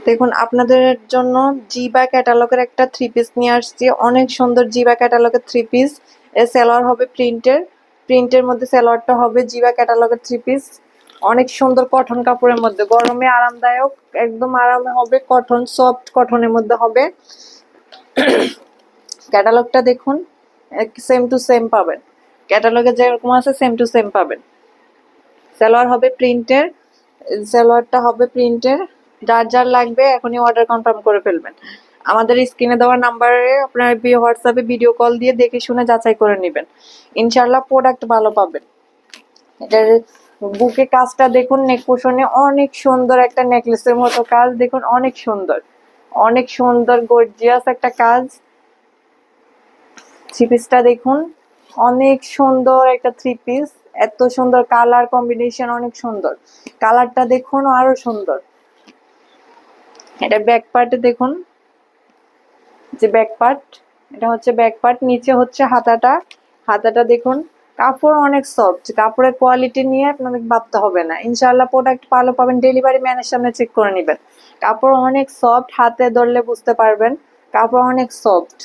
দেখুন আপনাদের জন্য জিবা ক্যাটালগের একটা থ্রি পিস নিয়ে আসছি। অনেক সুন্দর জিবা ক্যাটালগের থ্রি পিস। এর সেলোয়ার হবে প্রিন্টের মধ্যে সেলোয়ারটা হবে জিবা ক্যাটালগের থ্রি পিস। অনেক সুন্দর কটন কাপড়ের মধ্যে, গরমে আরামদায়ক, একদম আরামে হবে, কটন সফট কটনের মধ্যে হবে। ক্যাটালগটা দেখুন, সেম টু সেম পাবেন, ক্যাটালগে যেরকম আছে সেম টু সেম পাবেন। সালোয়ার হবে প্রিন্টের, সালোয়ারটা হবে প্রিন্টের। যার যার লাগবে এখনই অর্ডার কনফার্ম করে ফেলবেন। আমাদের স্ক্রিনে দেওয়া নাম্বারে আপনার হোয়াটসঅ্যাপে ভিডিও কল দিয়ে দেখে শুনে যাচাই করে নেবেন। ইনশাল্লাহ প্রোডাক্ট ভালো পাবেন। এটার বুকে কাজটা দেখুন, নেক পোর্শনে অনেক সুন্দর একটা নেকলেসের মতো কাজ দেখুন, অনেক সুন্দর, অনেক সুন্দর গর্জিয়াস একটা কাজ। থ্রি পিসটা দেখুন, অনেক সুন্দর একটা থ্রি পিস, এত সুন্দর কালার কম্বিনেশন, অনেক সুন্দর। কালারটা দেখুন আরো সুন্দর। এটা ব্যাক পার্টে দেখুন, যে ব্যাক পার্ট, এটা হচ্ছে ব্যাক পার্ট। নিচে হচ্ছে হাতাটা দেখুন, কাপড় অনেক সফট, কাপড়ের কোয়ালিটি নিয়ে আপনাদের ভাবতে হবে না। ইনশাআল্লাহ প্রোডাক্ট ভালো পাবেন। ডেলিভারি ম্যানের সামনে চেক করে নেবেন। কাপড় অনেক সফট, হাতে ধরলে বুঝতে পারবেন কাপড় অনেক সফট।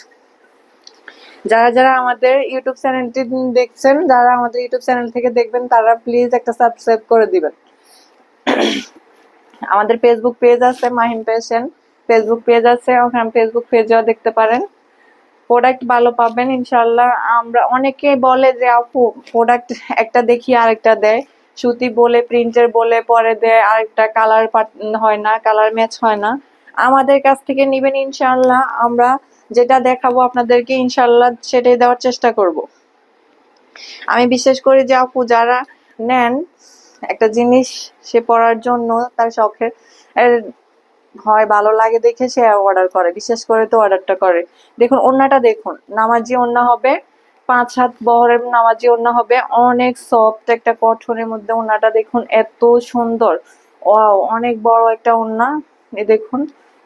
যারা যারা আমাদের ইউটিউব চ্যানেলটি দেখছেন, যারা আমাদের ইউটিউব চ্যানেল থেকে দেখবেন, তারা প্লিজ একটা সাবস্ক্রাইব করে দিবেন। আমাদের ফেসবুক পেজ আছে মাহিম ফ্যাশন, ফেসবুক পেজ আছে, ওখানে ফেসবুক পেজেও দেখতে পারেন। প্রোডাক্ট ভালো পাবেন ইনশাল্লাহ। আমরা অনেকে বলে যে আপু প্রোডাক্ট একটা দেখি আরেকটা দেয়, সুতি বলে প্রিন্টের বলে পরে দেয় আরেকটা, কালার হয় না, কালার ম্যাচ হয় না। আমাদের কাছ থেকে নিবেন ইনশাল্লাহ, আমরা যেটা দেখাবো আপনাদেরকে ইনশাল্লাহ সেটাই দেওয়ার চেষ্টা করব। আমি বিশ্বাস করি যে আপু যারা নেন একটা জিনিস সে পড়ার জন্য তার শখের হয়, ভালো লাগে দেখে সে অর্ডার করে, বিশেষ করে তো অর্ডারটা করে। দেখুন ওড়নাটা দেখুন, নামাজি ওড়না হবে, 5 হাত বহরের নামাজি ওড়না হবে, অনেক সফট একটা কটনের মধ্যে। ওড়নাটা দেখুন এত সুন্দর, অনেক বড় একটা ওড়না। এই দেখুন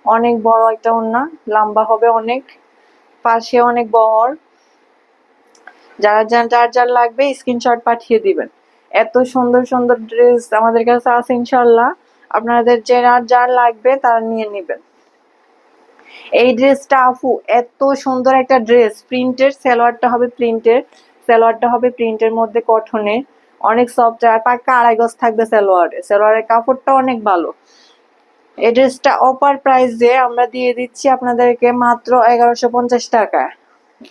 অনেক বড় একটা ওড়না, লম্বা হবে অনেক, পাশে অনেক বহর। যার যার লাগবে স্ক্রিনশট পাঠিয়ে দিবেন। এত সুন্দর সুন্দর ড্রেস আমাদের কাছে আছে ইনশাল্লাহ, আপনাদের যার লাগবে তারা নিয়ে নেবেন। এই ড্রেসটা আপু এত সুন্দর একটা ড্রেস, প্রিন্টের, সালোয়ারটা হবে প্রিন্টের মধ্যে কটনে, অনেক সফট, আর পাক্কা 2.5 গজ থাকবে সালোয়ারের কাপড়টা অনেক ভালো। এই ড্রেসটা অফার প্রাইসে আমরা দিয়ে দিচ্ছি আপনাদেরকে মাত্র 1150 টাকা।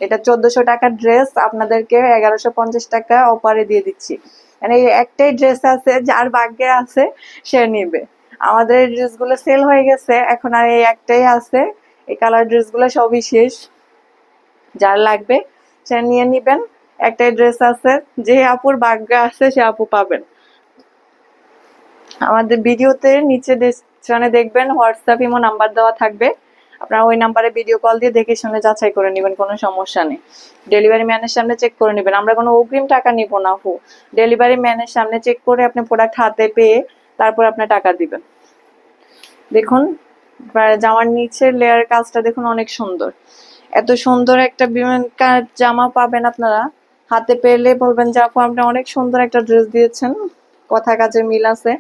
এটা 1400 টাকার ড্রেস, আপনাদেরকে 1150 টাকা অফারে দিয়ে দিচ্ছি। মানে একটাই ড্রেস আছে, যার ভাগ্যে আছে সে নিবে। আমাদের এই ড্রেসগুলো সেল হয়ে গেছে, এখন আর এই একটাই আছে। এই কালার ড্রেসগুলো সবই শেষ, যার লাগবে সে নিয়ে নিবেন। একটাই ড্রেস আছে, যে আপুর ভাগ্যে আছে সে আপু পাবেন। আমাদের ভিডিওতে নিচে ডেসক্রিপশনে দেখবেন হোয়াটসঅ্যাপ ইমো নাম্বার দেওয়া থাকবে, আপনারা ওই নাম্বারে ভিডিও কল দিয়ে দেখে শুনে যাচাই করে নেবেন, কোনো সমস্যা নেই। ডেলিভারি ম্যানের সামনে চেক করে নেবেন, আমরা কোনো অগ্রিম টাকা নিব না আপু। ডেলিভারি ম্যানের সামনে চেক করে আপনি প্রোডাক্ট হাতে পেয়ে তারপর আপনি টাকা দিবেন। দেখুন জামার নিচের লেয়ার কাজটা দেখুন, অনেক সুন্দর। এত সুন্দর একটা জামা পাবেন আপনারা, হাতে পেলে বলবেন যে আপু আপনি অনেক সুন্দর একটা ড্রেস দিয়েছেন, কথা কাজের মিল আছে।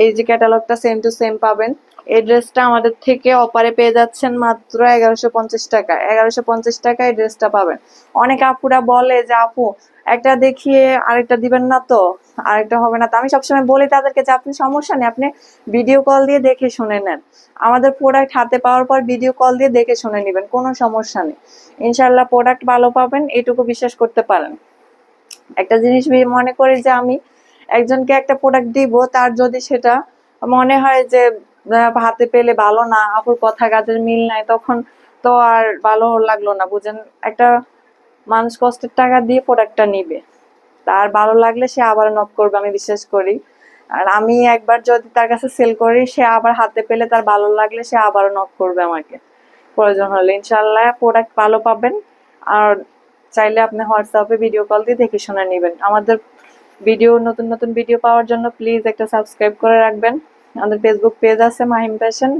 এই যে ক্যাটালগটা সেম টু সেম পাবেন। এই ড্রেসটা আমাদের থেকে অফারে পেয়ে যাচ্ছেন মাত্র 1150 টাকা। 1150 টাকায় এই ড্রেসটা পাবেন। অনেক আপুরা বলে যে আপু একটা দেখিয়ে আরেকটা দিবেন না তো, আরেকটা হবে না তো। আমি সবসময় বলি তাদেরকে যে আপনি সমস্যা নেই, আপনি ভিডিও কল দিয়ে দেখে শুনে নেন। আমাদের প্রোডাক্ট হাতে পাওয়ার পর ভিডিও কল দিয়ে দেখে শুনে নেবেন, কোনো সমস্যা নেই। ইনশাল্লাহ প্রোডাক্ট ভালো পাবেন, এটুকু বিশ্বাস করতে পারেন। একটা জিনিস মনে করি যে আমি একজনকে একটা প্রোডাক্ট দিব, তার যদি সেটা মনে হয় যে হাতে পেলে ভালো না, আপুর কথা কাজের মিল নাই, তখন তো আর ভালো লাগলো না, বুঝেন। একটা মানুষ কষ্টের টাকা দিয়ে প্রোডাক্টটা নিবে, তার ভালো লাগলে সে আবার নক করবে, আমি বিশ্বাস করি। আর আমি একবার যদি তার কাছে সেল করি, সে আবার হাতে পেলে তার ভালো লাগলে সে আবার নক করবে আমাকে প্রয়োজন হলে। ইনশাল্লাহ প্রোডাক্ট ভালো পাবেন। আর চাইলে আপনি হোয়াটসঅ্যাপে ভিডিও কল দিয়ে দেখে শুনে নেবেন। আমাদের নতুন নতুন ভিডিও পাওয়ার জন্য প্লিজ একটা সাবস্ক্রাইব করে রাখবেন। আমাদের ফেসবুক পেজ আছে মাহিম ফ্যাশন,